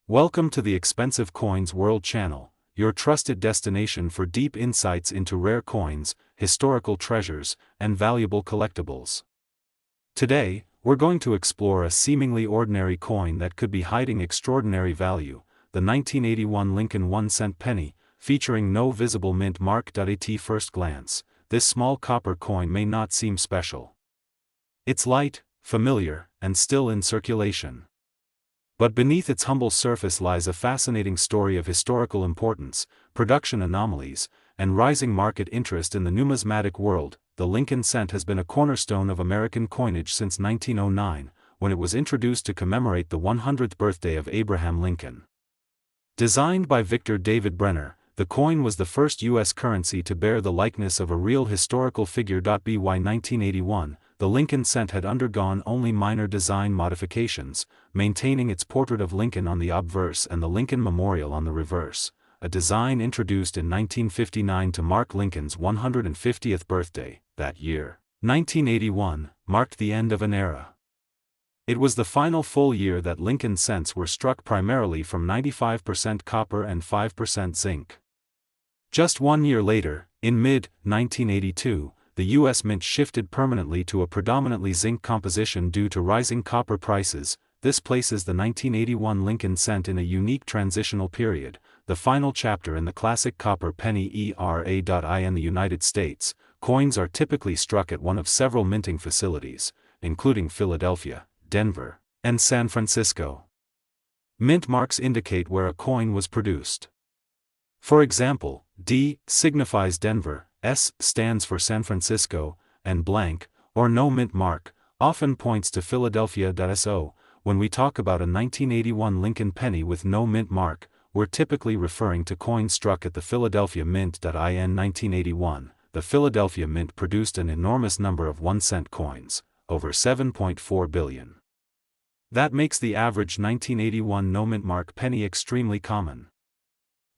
Welcome to the Expensive Coins World channel, your trusted destination for deep insights into rare coins, historical treasures, and valuable collectibles. Today, we're going to explore a seemingly ordinary coin that could be hiding extraordinary value, the 1981 Lincoln 1-cent penny, featuring no visible mint mark. At first glance, this small copper coin may not seem special. It's light, familiar, and still in circulation. But beneath its humble surface lies a fascinating story of historical importance, production anomalies, and rising market interest in the numismatic world. The Lincoln cent has been a cornerstone of American coinage since 1909, when it was introduced to commemorate the 100th birthday of Abraham Lincoln. Designed by Victor David Brenner, the coin was the first U.S. currency to bear the likeness of a real historical figure. By 1981, the Lincoln cent had undergone only minor design modifications, maintaining its portrait of Lincoln on the obverse and the Lincoln Memorial on the reverse, a design introduced in 1959 to mark Lincoln's 150th birthday. That year, 1981, marked the end of an era. It was the final full year that Lincoln cents were struck primarily from 95% copper and 5% zinc. Just 1 year later, in mid-1982, the U.S. Mint shifted permanently to a predominantly zinc composition due to rising copper prices. This places the 1981 Lincoln cent in a unique transitional period, the final chapter in the classic copper penny era. In the United States, coins are typically struck at one of several minting facilities, including Philadelphia, Denver, and San Francisco. Mint marks indicate where a coin was produced. For example, D signifies Denver, S stands for San Francisco, and blank, or no mint mark, often points to Philadelphia. So, when we talk about a 1981 Lincoln penny with no mint mark, we're typically referring to coins struck at the Philadelphia Mint. In 1981, the Philadelphia Mint produced an enormous number of 1-cent coins, over 7.4 billion. That makes the average 1981 no-mint mark penny extremely common.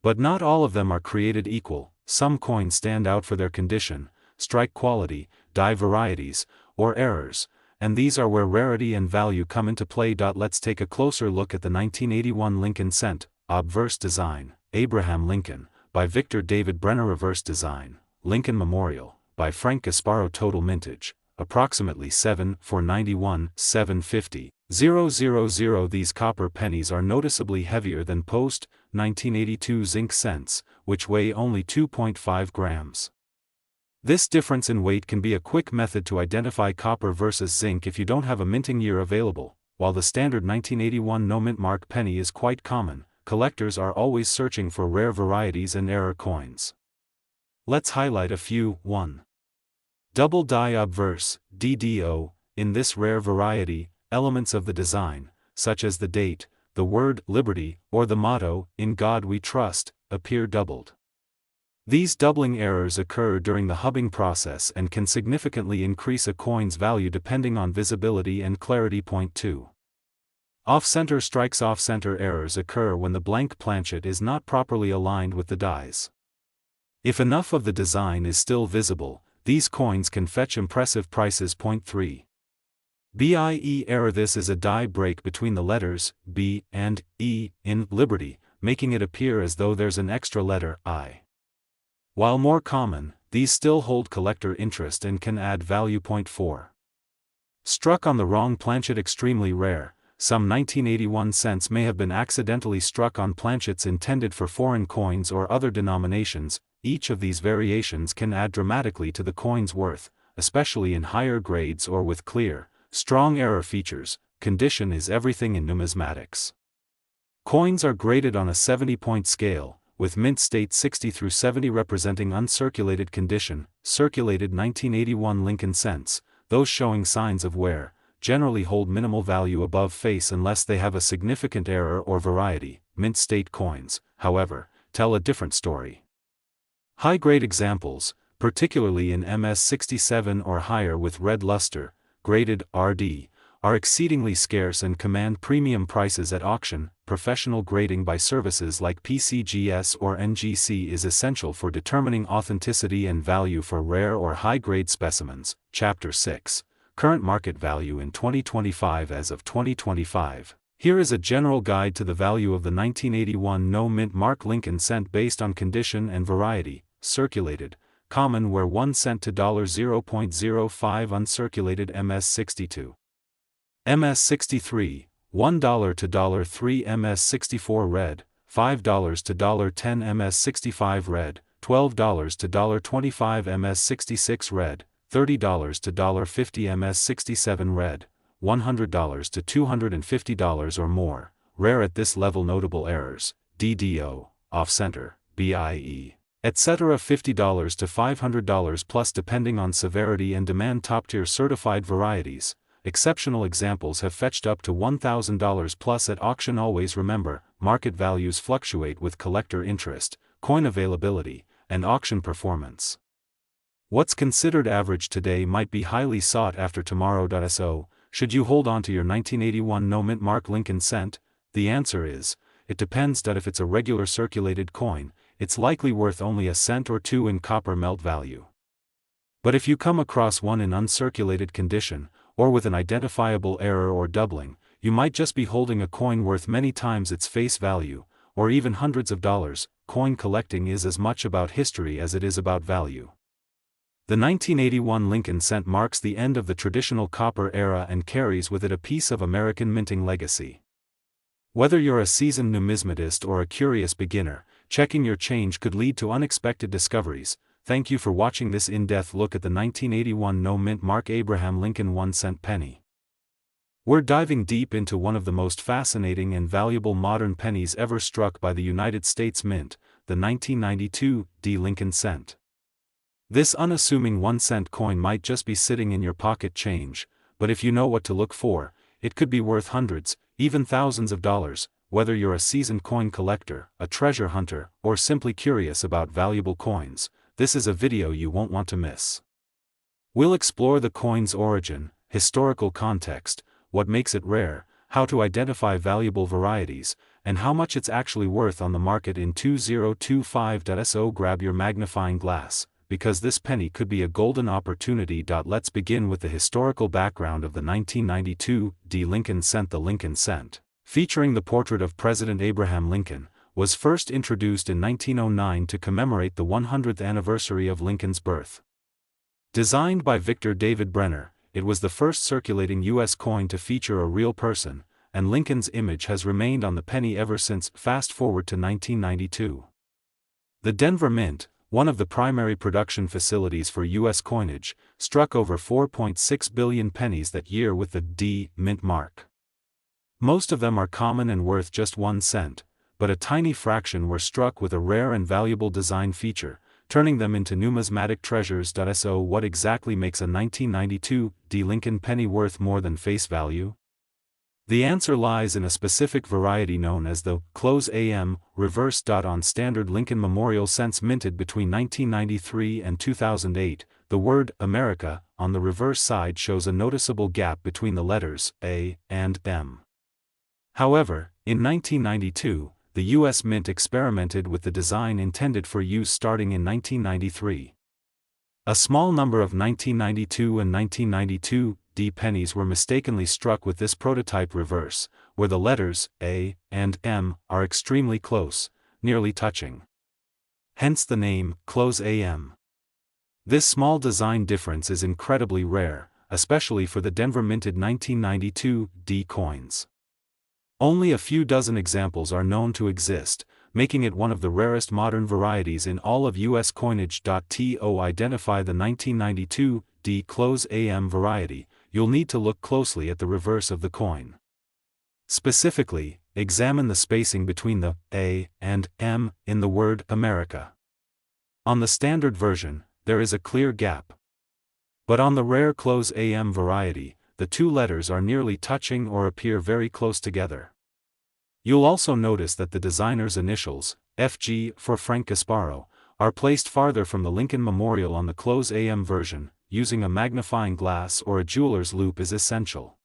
But not all of them are created equal. Some coins stand out for their condition, strike quality, die varieties, or errors, and these are where rarity and value come into play. Let's take a closer look at the 1981 Lincoln cent, obverse design, Abraham Lincoln, by Victor David Brenner. Reverse design, Lincoln Memorial, by Frank Gasparo. Total mintage, approximately 7/491, 750,000. These copper pennies are noticeably heavier than post-1982 zinc cents, which weigh only 2.5 grams. This difference in weight can be a quick method to identify copper versus zinc if you don't have a minting year available. While the standard 1981 no-mint mark penny is quite common, collectors are always searching for rare varieties and error coins. Let's highlight a few. 1. Double die obverse, DDO. In this rare variety, elements of the design, such as the date, the word liberty, or the motto, "In God We Trust," appear doubled. These doubling errors occur during the hubbing process and can significantly increase a coin's value depending on visibility and clarity. 2. Off-center strikes. Off-center errors occur when the blank planchet is not properly aligned with the dies. If enough of the design is still visible, these coins can fetch impressive prices. 3. BIE error. This is a die break between the letters B and E in Liberty, making it appear as though there's an extra letter I. While more common, these still hold collector interest and can add value. 4. Struck on the wrong planchet. Extremely rare. Some 1981 cents may have been accidentally struck on planchets intended for foreign coins or other denominations. Each of these variations can add dramatically to the coin's worth, especially in higher grades or with clear, strong error features. Condition is everything in numismatics. Coins are graded on a 70-point scale, with mint state 60 through 70 representing uncirculated condition. Circulated 1981 Lincoln cents, those showing signs of wear, generally hold minimal value above face unless they have a significant error or variety. Mint state coins, however, tell a different story. High-grade examples, particularly in MS67 or higher with red luster, graded RD, are exceedingly scarce and command premium prices at auction. Professional grading by services like PCGS or NGC is essential for determining authenticity and value for rare or high-grade specimens. Chapter 6. Current market value in 2025. As of 2025, Here is a general guide to the value of the 1981 no-mint mark Lincoln cent based on condition and variety: circulated, common where 1 cent to $0.05, uncirculated MS62. MS63, $1 to $3, MS64 red, $5 to $10, MS65 red, $12 to $25, MS66 red, $30 to $50, MS67 red, $100 to $250 or more. Rare at this level. Notable errors: DDO, off-center, BIE, etc. $50 to $500 plus depending on severity and demand. Top-tier certified varieties. Exceptional examples have fetched up to $1,000 plus at auction. Always remember, market values fluctuate with collector interest, coin availability, and auction performance. What's considered average today might be highly sought after tomorrow. So, should you hold on to your 1981 no-mint mark Lincoln cent? The answer is, it depends. If it's a regular circulated coin, it's likely worth only a cent or two in copper melt value. But if you come across one in uncirculated condition, or with an identifiable error or doubling, you might just be holding a coin worth many times its face value, or even hundreds of dollars. Coin collecting is as much about history as it is about value. The 1981 Lincoln cent marks the end of the traditional copper era and carries with it a piece of American minting legacy. Whether you're a seasoned numismatist or a curious beginner, checking your change could lead to unexpected discoveries. Thank you for watching this in-depth look at the 1981 no-mint mark Abraham Lincoln 1-cent penny. We're diving deep into one of the most fascinating and valuable modern pennies ever struck by the United States Mint, the 1992 Lincoln cent. This unassuming 1-cent coin might just be sitting in your pocket change, but if you know what to look for, it could be worth hundreds, even thousands of dollars. Whether you're a seasoned coin collector, a treasure hunter, or simply curious about valuable coins, this is a video you won't want to miss. We'll explore the coin's origin, historical context, what makes it rare, how to identify valuable varieties, and how much it's actually worth on the market in 2025. So grab your magnifying glass, because this penny could be a golden opportunity. Let's begin with the historical background of the 1992 Lincoln cent. The Lincoln cent, featuring the portrait of President Abraham Lincoln, was first introduced in 1909 to commemorate the 100th anniversary of Lincoln's birth. Designed by Victor David Brenner, it was the first circulating U.S. coin to feature a real person, and Lincoln's image has remained on the penny ever since. Fast forward to 1992. The Denver Mint, one of the primary production facilities for U.S. coinage, struck over 4.6 billion pennies that year with the mint mark. Most of them are common and worth just 1 cent, but a tiny fraction were struck with a rare and valuable design feature, turning them into numismatic treasures. So what exactly makes a 1992 Lincoln penny worth more than face value? The answer lies in a specific variety known as the *AM reverse. On standard Lincoln Memorial cents minted between 1993 and 2008, the word America on the reverse side shows a noticeable gap between the letters A and M. However, in 1992, the U.S. Mint experimented with the design intended for use starting in 1993. A small number of 1992 and 1992 pennies were mistakenly struck with this prototype reverse, where the letters A and M are extremely close, nearly touching. Hence the name *AM. This small design difference is incredibly rare, especially for the Denver minted 1992 coins. Only a few dozen examples are known to exist, making it one of the rarest modern varieties in all of U.S. coinage. To identify the 1992 *AM variety, you'll need to look closely at the reverse of the coin. Specifically, examine the spacing between the A and M in the word America. On the standard version, there is a clear gap. But on the rare *AM variety, the two letters are nearly touching or appear very close together. You'll also notice that the designer's initials, FG for Frank Gasparo, are placed farther from the Lincoln Memorial on the *AM version. Using a magnifying glass or a jeweler's loupe is essential.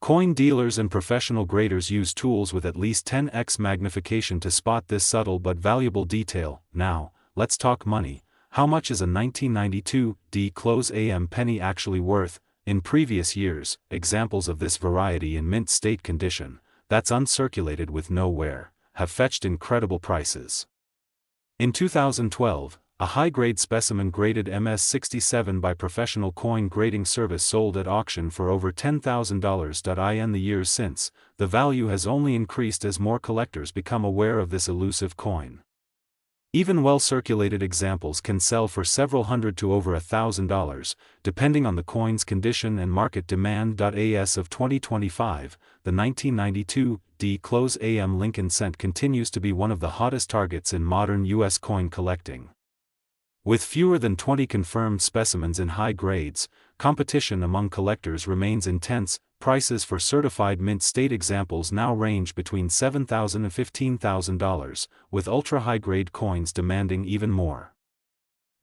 Coin dealers and professional graders use tools with at least 10x magnification to spot this subtle but valuable detail. Now, let's talk money. How much is a 1992 *AM penny actually worth? In previous years, examples of this variety in mint state condition, that's uncirculated with no wear, have fetched incredible prices. In 2012, a high-grade specimen graded MS-67 by Professional Coin Grading Service sold at auction for over $10,000. In the years since, the value has only increased as more collectors become aware of this elusive coin. Even well-circulated examples can sell for several hundred to over $1,000, depending on the coin's condition and market demand. As of 2025, the 1992 D-Close AM Lincoln Cent continues to be one of the hottest targets in modern U.S. coin collecting. With fewer than 20 confirmed specimens in high grades, competition among collectors remains intense. Prices for certified mint state examples now range between $7,000 and $15,000, with ultra-high-grade coins demanding even more.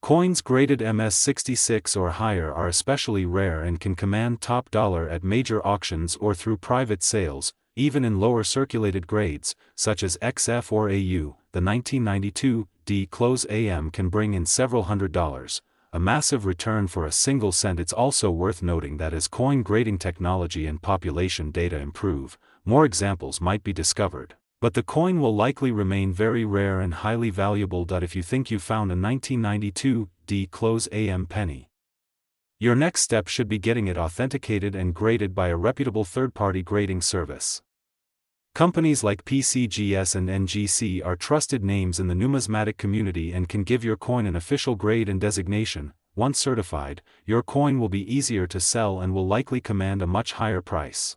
Coins graded MS-66 or higher are especially rare and can command top dollar at major auctions or through private sales. Even in lower circulated grades, such as XF or AU, the 1992 D-Close AM can bring in several $100s. A massive return for a single cent. It's also worth noting that as coin grading technology and population data improve, more examples might be discovered, but the coin will likely remain very rare and highly valuable. If you think you found a 1992 D-Close AM penny, your next step should be getting it authenticated and graded by a reputable third-party grading service. Companies like PCGS and NGC are trusted names in the numismatic community and can give your coin an official grade and designation. Once certified, your coin will be easier to sell and will likely command a much higher price.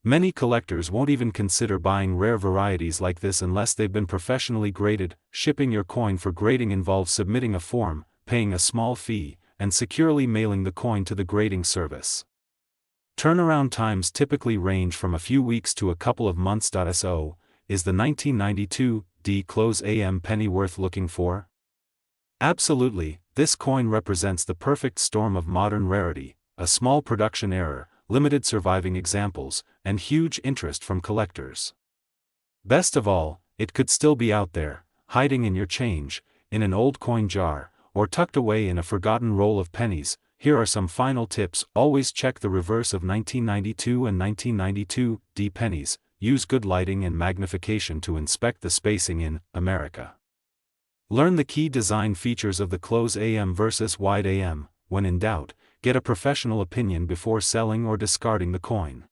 Many collectors won't even consider buying rare varieties like this unless they've been professionally graded. Shipping your coin for grading involves submitting a form, paying a small fee, and securely mailing the coin to the grading service. Turnaround times typically range from a few weeks to a couple of months. So, is the 1992 D-Close AM penny worth looking for? Absolutely. This coin represents the perfect storm of modern rarity: a small production error, limited surviving examples, and huge interest from collectors. Best of all, it could still be out there, hiding in your change, in an old coin jar, or tucked away in a forgotten roll of pennies. Here are some final tips. Always check the reverse of 1992 and 1992 D pennies. Use good lighting and magnification to inspect the spacing in America. Learn the key design features of the close AM versus wide AM. When in doubt, get a professional opinion before selling or discarding the coin.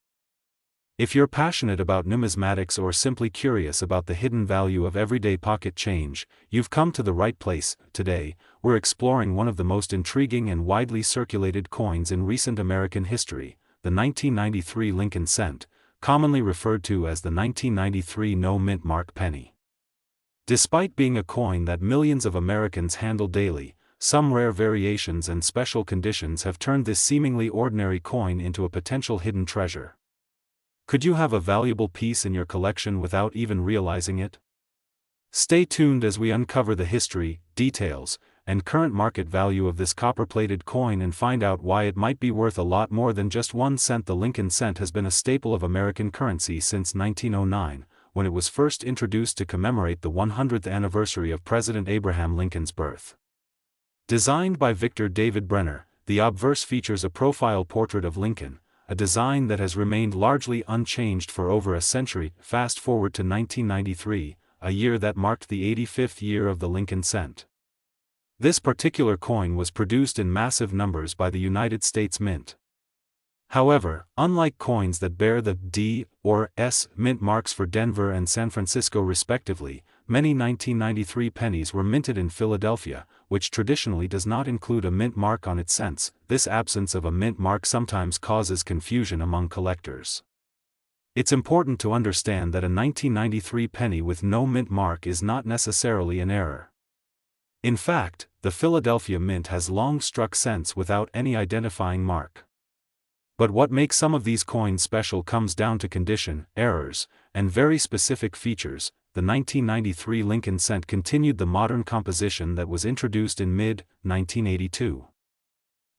If you're passionate about numismatics or simply curious about the hidden value of everyday pocket change, you've come to the right place. Today, we're exploring one of the most intriguing and widely circulated coins in recent American history, the 1993 Lincoln Cent, commonly referred to as the 1993 no-mint mark penny. Despite being a coin that millions of Americans handle daily, some rare variations and special conditions have turned this seemingly ordinary coin into a potential hidden treasure. Could you have a valuable piece in your collection without even realizing it? Stay tuned as we uncover the history, details, and current market value of this copper-plated coin and find out why it might be worth a lot more than just 1 cent. The Lincoln Cent has been a staple of American currency since 1909, when it was first introduced to commemorate the 100th anniversary of President Abraham Lincoln's birth. Designed by Victor David Brenner, the obverse features a profile portrait of Lincoln, a design that has remained largely unchanged for over a century. Fast forward to 1993, a year that marked the 85th year of the Lincoln Cent. This particular coin was produced in massive numbers by the United States Mint. However, unlike coins that bear the D or S mint marks for Denver and San Francisco respectively, many 1993 pennies were minted in Philadelphia, which traditionally does not include a mint mark on its cents. This absence of a mint mark sometimes causes confusion among collectors. It's important to understand that a 1993 penny with no mint mark is not necessarily an error. In fact, the Philadelphia Mint has long struck cents without any identifying mark. But what makes some of these coins special comes down to condition, errors, and very specific features. The 1993 Lincoln Cent continued the modern composition that was introduced in mid-1982.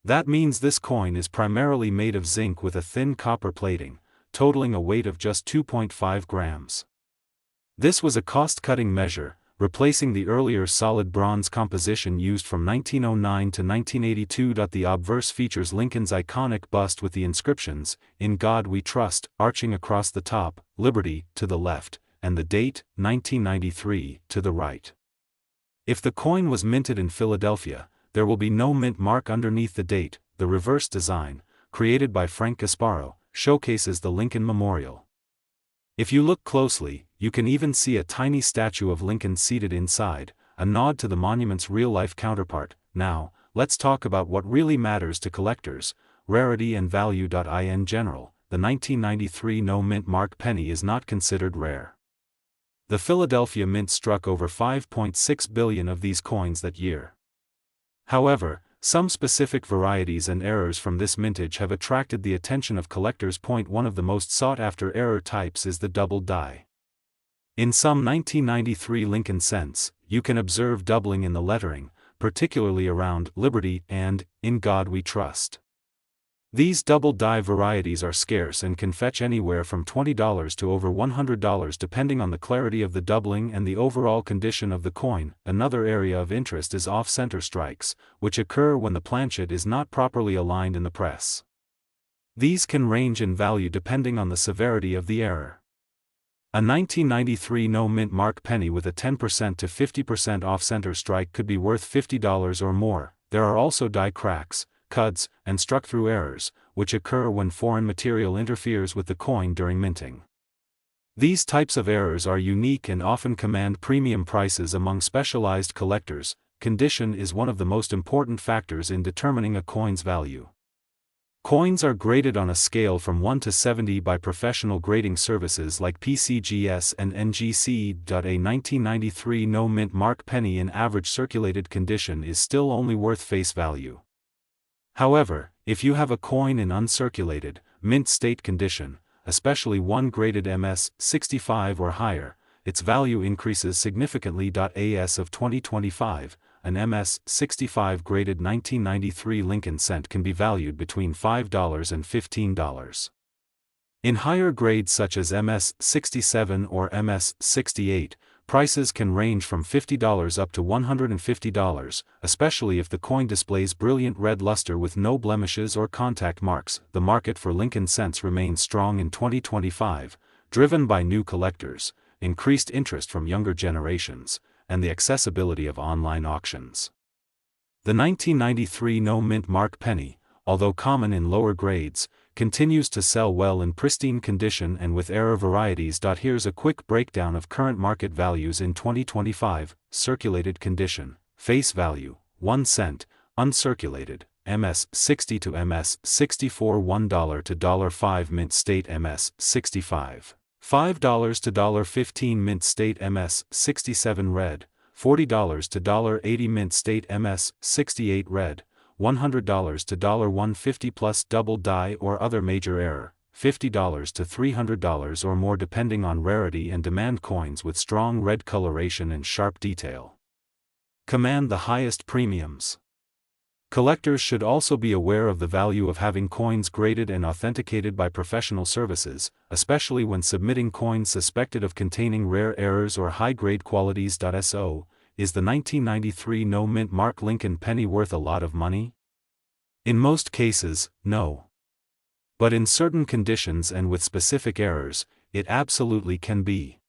That means this coin is primarily made of zinc with a thin copper plating, totaling a weight of just 2.5 grams. This was a cost-cutting measure, replacing the earlier solid bronze composition used from 1909 to 1982. The obverse features Lincoln's iconic bust with the inscriptions, "In God We Trust," arching across the top, "Liberty," to the left, and the date, 1993, to the right. If the coin was minted in Philadelphia, there will be no mint mark underneath the date. The reverse design, created by Frank Gasparo, showcases the Lincoln Memorial. If you look closely, you can even see a tiny statue of Lincoln seated inside, a nod to the monument's real-life counterpart. Now, let's talk about what really matters to collectors: rarity and value. In general, the 1993 no-mint mark penny is not considered rare. The Philadelphia Mint struck over 5.6 billion of these coins that year. However, some specific varieties and errors from this mintage have attracted the attention of collectors. One of the most sought-after error types is the double die. In some 1993 Lincoln cents, you can observe doubling in the lettering, particularly around "Liberty" and "In God We Trust." These double die varieties are scarce and can fetch anywhere from $20 to over $100 depending on the clarity of the doubling and the overall condition of the coin. Another area of interest is off-center strikes, which occur when the planchet is not properly aligned in the press. These can range in value depending on the severity of the error. A 1993 no-mint mark penny with a 10% to 50% off-center strike could be worth $50 or more. There are also die cracks, cuts, and struck-through errors, which occur when foreign material interferes with the coin during minting. These types of errors are unique and often command premium prices among specialized collectors. Condition is one of the most important factors in determining a coin's value. Coins are graded on a scale from 1 to 70 by professional grading services like PCGS and NGC. A 1993 no-mint mark penny in average circulated condition is still only worth face value. However, if you have a coin in uncirculated, mint state condition, especially one graded MS-65 or higher, its value increases significantly. As of 2025, an MS-65 graded 1993 Lincoln cent can be valued between $5 and $15. In higher grades such as MS-67 or MS-68, prices can range from $50 up to $150, especially if the coin displays brilliant red luster with no blemishes or contact marks. The market for Lincoln cents remains strong in 2025, driven by new collectors, increased interest from younger generations, and the accessibility of online auctions. The 1993 no-mint mark penny, although common in lower grades, continues to sell well in pristine condition and with error varieties. Here's a quick breakdown of current market values in 2025. Circulated condition, face value, 1 cent, uncirculated, MS-60 to MS-64 $1 to $5 mint state MS-65, $5 to $15 mint state MS-67 red, $40 to $80 mint state MS-68 red, $100 to $150 plus double die or other major error, $50 to $300 or more depending on rarity and demand. Coins with strong red coloration and sharp detail command the highest premiums. Collectors should also be aware of the value of having coins graded and authenticated by professional services, especially when submitting coins suspected of containing rare errors or high-grade qualities. So, is the 1993 no-mint mark Lincoln penny worth a lot of money? In most cases, no. But in certain conditions and with specific errors, it absolutely can be.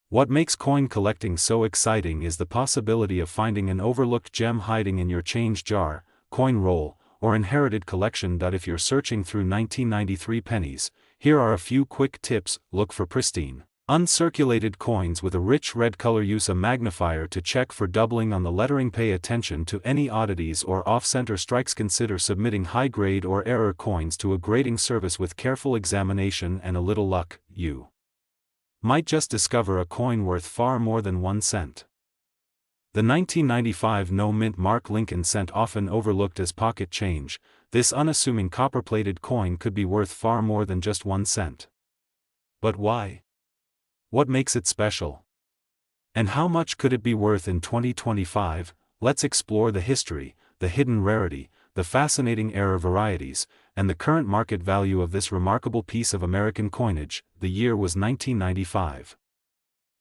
What makes coin collecting so exciting is the possibility of finding an overlooked gem hiding in your change jar, coin roll, or inherited collection. If you're searching through 1993 pennies, here are a few quick tips. Look for pristine, uncirculated coins with a rich red color. Use a magnifier to check for doubling on the lettering. Pay attention to any oddities or off-center strikes. Consider submitting high-grade or error coins to a grading service. With careful examination and a little luck, you might just discover a coin worth far more than 1 cent. The 1995 no-mint mark Lincoln cent, often overlooked as pocket change, this unassuming copper-plated coin could be worth far more than just 1 cent. But why? What makes it special? And how much could it be worth in 2025? Let's explore the history, the hidden rarity, the fascinating error varieties, and the current market value of this remarkable piece of American coinage. The year was 1995.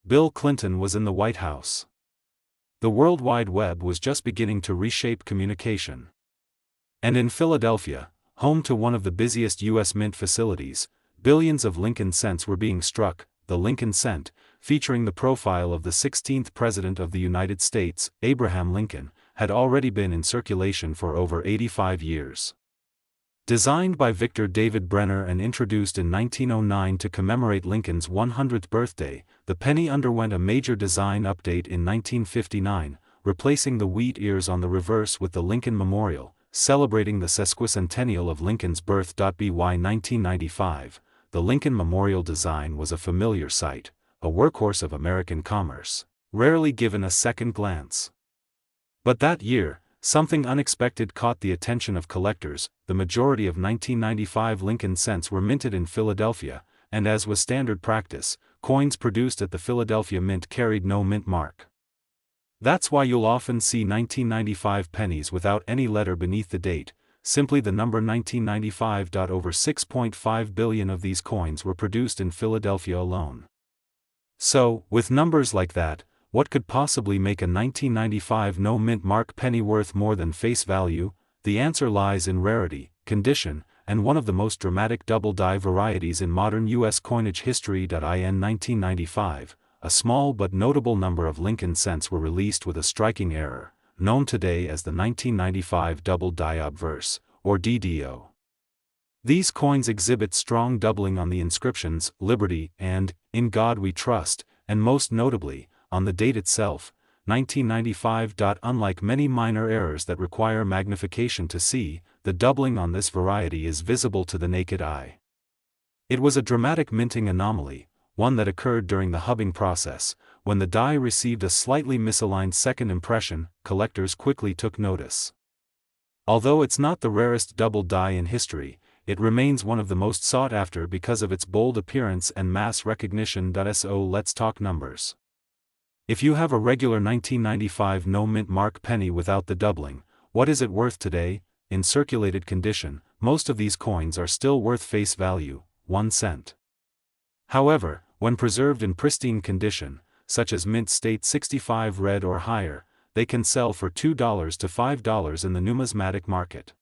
Bill Clinton was in the White House. The World Wide Web was just beginning to reshape communication. And in Philadelphia, home to one of the busiest U.S. mint facilities, billions of Lincoln cents were being struck. The Lincoln cent, featuring the profile of the 16th President of the United States, Abraham Lincoln, had already been in circulation for over 85 years. Designed by Victor David Brenner and introduced in 1909 to commemorate Lincoln's 100th birthday, the penny underwent a major design update in 1959, replacing the wheat ears on the reverse with the Lincoln Memorial, celebrating the sesquicentennial of Lincoln's birth. By 1995, the Lincoln Memorial design was a familiar sight, a workhorse of American commerce, rarely given a second glance. But that year, something unexpected caught the attention of collectors. The majority of 1995 Lincoln cents were minted in Philadelphia, and as was standard practice, coins produced at the Philadelphia Mint carried no mint mark. That's why you'll often see 1995 pennies without any letter beneath the date, simply the number 1995. Over 6.5 billion of these coins were produced in Philadelphia alone. So, with numbers like that, what could possibly make a 1995 no-mint mark penny worth more than face value? The answer lies in rarity, condition, and one of the most dramatic double-die varieties in modern U.S. coinage history. In 1995, a small but notable number of Lincoln cents were released with a striking error, known today as the 1995 double-die obverse, or DDO. These coins exhibit strong doubling on the inscriptions, Liberty, and, In God We Trust, and most notably, on the date itself, 1995. Unlike many minor errors that require magnification to see, the doubling on this variety is visible to the naked eye. It was a dramatic minting anomaly, one that occurred during the hubbing process. When the die received a slightly misaligned second impression, collectors quickly took notice. Although it's not the rarest double die in history, it remains one of the most sought after because of its bold appearance and mass recognition. So let's talk numbers. If you have a regular 1995 no-mint mark penny without the doubling, what is it worth today? In circulated condition, most of these coins are still worth face value, 1 cent. However, when preserved in pristine condition, such as mint state 65 red or higher, they can sell for $2 to $5 in the numismatic market.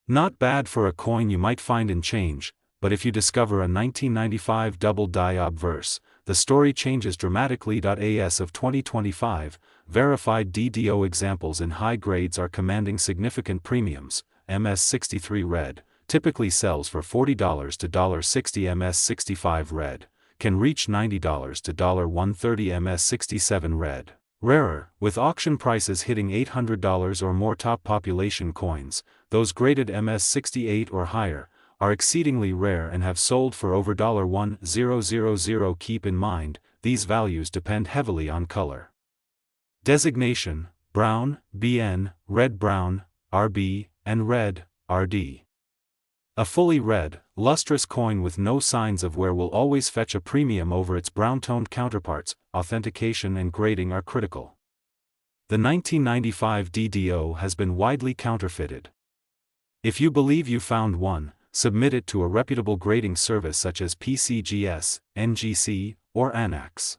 Not bad for a coin you might find in change, but if you discover a 1995 double die obverse, the story changes dramatically. As of 2025, verified DDO examples in high grades are commanding significant premiums. MS63 red typically sells for $40 to $60. MS65 red can reach $90 to $130. MS67 red, rarer, with auction prices hitting $800 or more. Top population coins, those graded MS68 or higher, are exceedingly rare and have sold for over $1,000. Keep in mind, these values depend heavily on color. Designation: brown, BN, red-brown, RB, and red, RD. A fully red, lustrous coin with no signs of wear will always fetch a premium over its brown-toned counterparts. Authentication and grading are critical. The 1995 DDO has been widely counterfeited. If you believe you found one, submit it to a reputable grading service such as PCGS, NGC, or ANAX.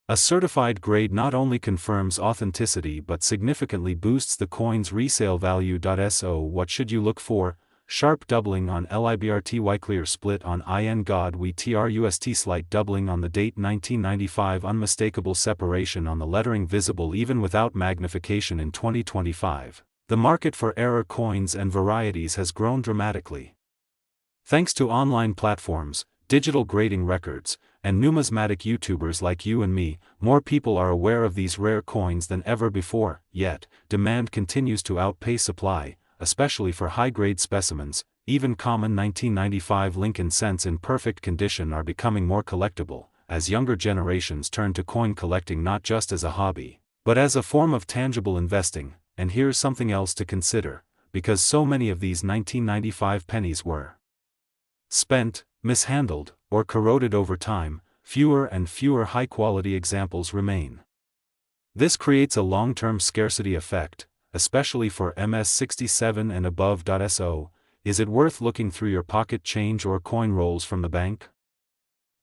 A certified grade not only confirms authenticity but significantly boosts the coin's resale value. So what should you look for? Sharp doubling on LIBRTY, clear split on IN God We TRUST, slight doubling on the date 1995, unmistakable separation on the lettering visible even without magnification. In 2025, the market for error coins and varieties has grown dramatically. Thanks to online platforms, digital grading records, and numismatic YouTubers like you and me, more people are aware of these rare coins than ever before. Yet, demand continues to outpace supply, especially for high-grade specimens. Even common 1995 Lincoln cents in perfect condition are becoming more collectible, as younger generations turn to coin collecting not just as a hobby, but as a form of tangible investing. And here's something else to consider: because so many of these 1995 pennies were spent, mishandled, or corroded over time, fewer and fewer high-quality examples remain. This creates a long-term scarcity effect, especially for MS67 and above. So, is it worth looking through your pocket change or coin rolls from the bank?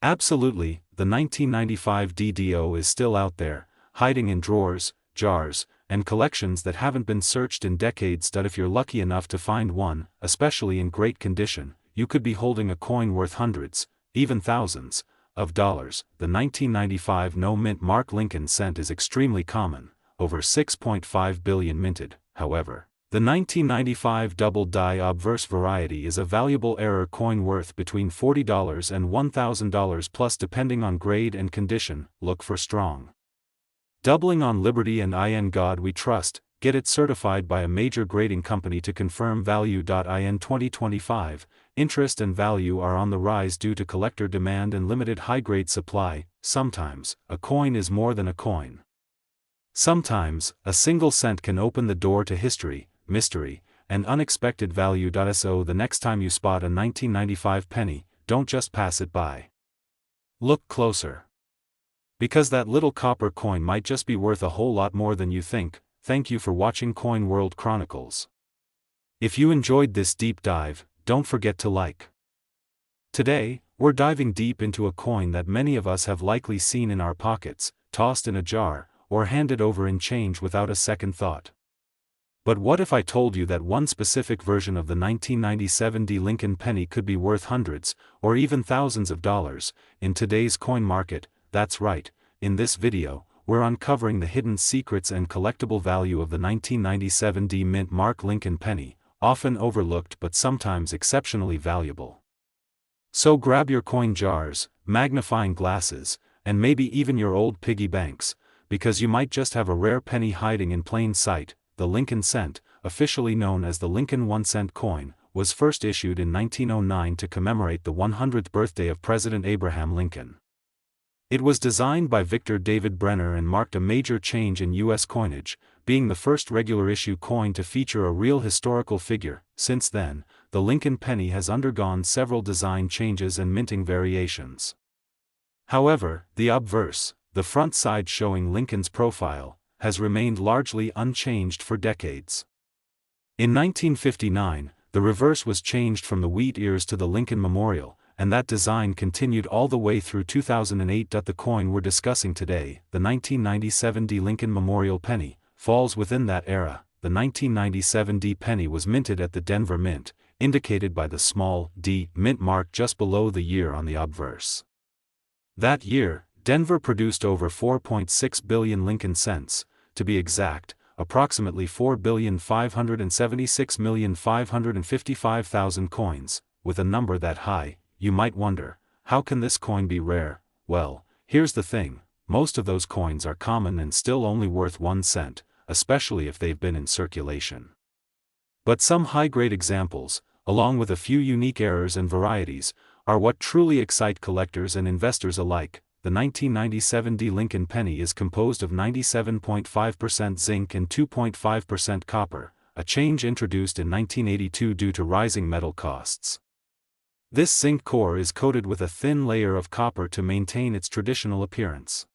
Absolutely. the 1995 DDO is still out there, hiding in drawers, jars, and collections that haven't been searched in decades. If you're lucky enough to find one, especially in great condition, you could be holding a coin worth hundreds, even thousands, of dollars. The 1995 no-mint mark Lincoln cent is extremely common, over 6.5 billion minted. However, the 1995 double die obverse variety is a valuable error coin worth between $40 and $1,000 plus depending on grade and condition. Look for strong doubling on Liberty and In God We Trust. Get it certified by a major grading company to confirm value. In 2025, interest and value are on the rise due to collector demand and limited high-grade supply. Sometimes, a coin is more than a coin. Sometimes, a single cent can open the door to history, mystery, and unexpected value. So the next time you spot a 1995 penny, don't just pass it by. Look closer. Because that little copper coin might just be worth a whole lot more than you think. Thank you for watching Coin World Chronicles. If you enjoyed this deep dive, don't forget to like. Today, we're diving deep into a coin that many of us have likely seen in our pockets, tossed in a jar, or handed over in change without a second thought. But what if I told you that one specific version of the 1997 Lincoln penny could be worth hundreds, or even thousands of dollars, in today's coin market? That's right, in this video, we're uncovering the hidden secrets and collectible value of the 1997 mint mark Lincoln penny, often overlooked but sometimes exceptionally valuable. So grab your coin jars, magnifying glasses, and maybe even your old piggy banks, because you might just have a rare penny hiding in plain sight. The Lincoln cent, officially known as the Lincoln 1-cent coin, was first issued in 1909 to commemorate the 100th birthday of President Abraham Lincoln. It was designed by Victor David Brenner and marked a major change in U.S. coinage, being the first regular-issue coin to feature a real historical figure. Since then, the Lincoln penny has undergone several design changes and minting variations. However, the obverse, the front side showing Lincoln's profile, has remained largely unchanged for decades. In 1959, the reverse was changed from the wheat ears to the Lincoln Memorial, and that design continued all the way through 2008. The coin we're discussing today, the 1997 Lincoln Memorial penny, falls within that era. The 1997 penny was minted at the Denver Mint, indicated by the small D mint mark just below the year on the obverse. That year, Denver produced over 4.6 billion Lincoln cents, to be exact, approximately 4,576,555,000 coins. With a number that high, you might wonder, how can this coin be rare? Well, here's the thing, most of those coins are common and still only worth 1 cent, especially if they've been in circulation. But some high-grade examples, along with a few unique errors and varieties, are what truly excite collectors and investors alike. The 1997 Lincoln penny is composed of 97.5% zinc and 2.5% copper, a change introduced in 1982 due to rising metal costs. This zinc core is coated with a thin layer of copper to maintain its traditional appearance.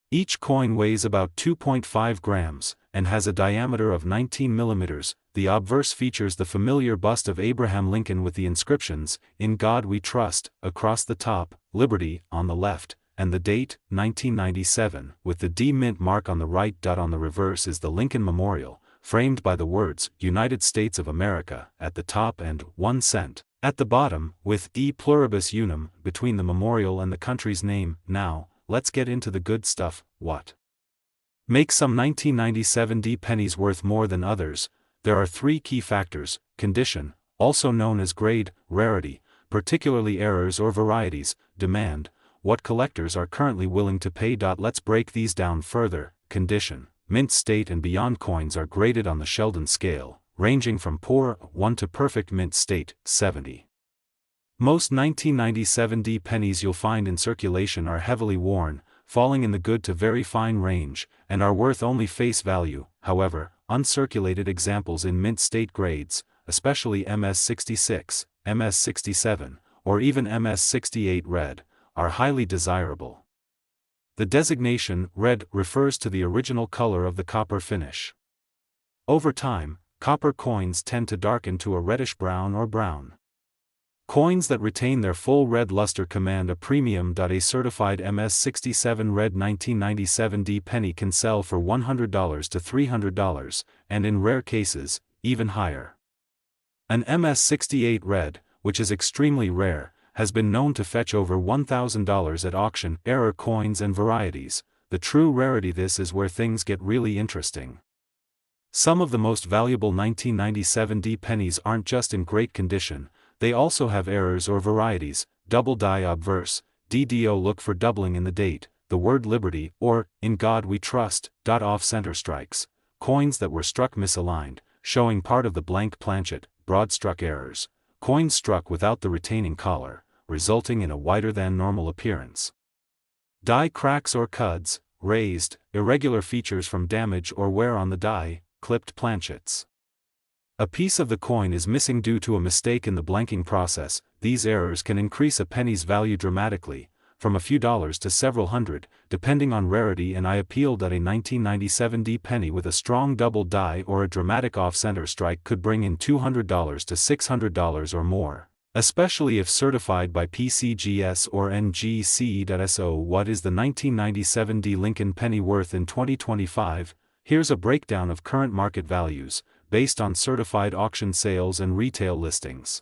Each coin weighs about 2.5 grams, and has a diameter of 19 millimeters. The obverse features the familiar bust of Abraham Lincoln with the inscriptions, "In God We Trust," across the top, "Liberty," on the left, and the date, 1997, with the D mint mark on the right. On the reverse is the Lincoln Memorial, framed by the words, "United States of America," at the top and 1 cent. At the bottom, with E pluribus unum, between the memorial and the country's name. Now, let's get into the good stuff. What makes some 1997 pennies worth more than others? There are 3 key factors: condition, also known as grade; rarity, particularly errors or varieties; demand, what collectors are currently willing to pay. Let's break these down further. Condition: mint state and beyond coins are graded on the Sheldon scale, ranging from poor 1 to perfect mint state 70. Most 1997 pennies you'll find in circulation are heavily worn, falling in the good to very fine range, and are worth only face value. However, uncirculated examples in mint state grades, especially MS66, MS67, or even MS68 red, are highly desirable. The designation red refers to the original color of the copper finish. Over time, copper coins tend to darken to a reddish brown or brown. Coins that retain their full red luster command a premium. A certified MS67 red 1997 D penny can sell for $100 to $300, and in rare cases, even higher. An MS68 red, which is extremely rare, has been known to fetch over $1,000 at auction. Error coins and varieties. The true rarity. This is where things get really interesting. Some of the most valuable 1997 D pennies aren't just in great condition, they also have errors or varieties. Double die obverse, DDO. Look for doubling in the date, the word liberty, or, in God we trust. Off-center strikes, coins that were struck misaligned, showing part of the blank planchet. Broad struck errors, coins struck without the retaining collar, resulting in a whiter than normal appearance. Die cracks or cuds, raised, irregular features from damage or wear on the die. Clipped planchets. A piece of the coin is missing due to a mistake in the blanking process. These errors can increase a penny's value dramatically, from a few dollars to several hundred, depending on rarity. And I appealed that a 1997 D penny with a strong double die or a dramatic off-center strike could bring in $200 to $600 or more, especially if certified by PCGS or NGC.SO. What is the 1997 D Lincoln penny worth in 2025? Here's a breakdown of current market values, based on certified auction sales and retail listings.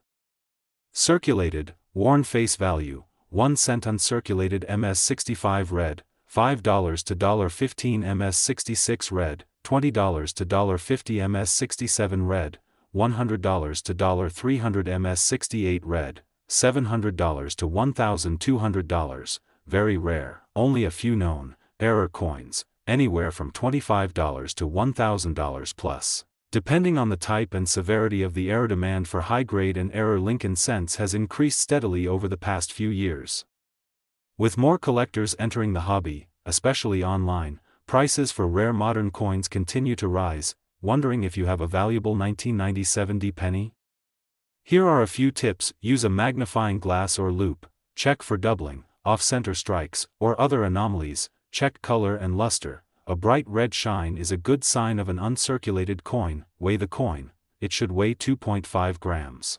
Circulated, worn face value, 1 cent. Uncirculated MS65 red, $5 to $1.15. MS66 red, $20 to $1.50. MS67 red, $100 to $300. MS68 red, $700 to $1,200, very rare, only a few known. Error coins, anywhere from $25 to $1,000 plus. Depending on the type and severity of the error. Demand for high-grade and error Lincoln cents has increased steadily over the past few years. With more collectors entering the hobby, especially online, prices for rare modern coins continue to rise. Wondering if you have a valuable 1997 D penny? Here are a few tips. Use a magnifying glass or loupe, check for doubling, off-center strikes, or other anomalies. Check color and luster. A bright red shine is a good sign of an uncirculated coin. Weigh the coin. It should weigh 2.5 grams.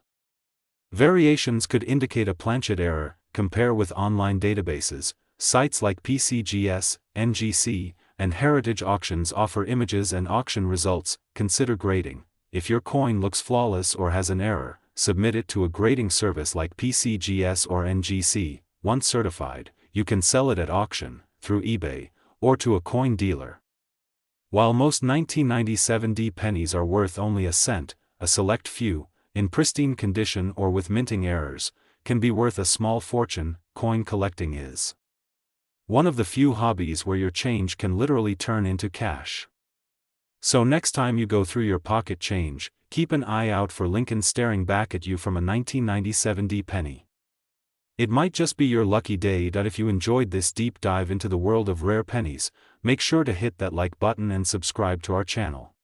Variations could indicate a planchet error. Compare with online databases. Sites like PCGS, NGC, and Heritage Auctions offer images and auction results. Consider grading. If your coin looks flawless or has an error, submit it to a grading service like PCGS or NGC. Once certified, you can sell it at auction, through eBay, or to a coin dealer. While most 1997 D pennies are worth only a cent, a select few, in pristine condition or with minting errors, can be worth a small fortune. Coin collecting is one of the few hobbies where your change can literally turn into cash. So next time you go through your pocket change, keep an eye out for Lincoln staring back at you from a 1997 D penny. It might just be your lucky day. If you enjoyed this deep dive into the world of rare pennies, make sure to hit that like button and subscribe to our channel.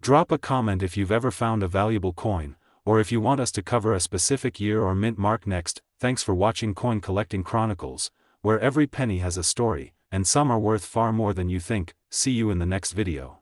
Drop a comment if you've ever found a valuable coin, or if you want us to cover a specific year or mint mark next. Thanks for watching Coin Collecting Chronicles, where every penny has a story, and some are worth far more than you think. See you in the next video.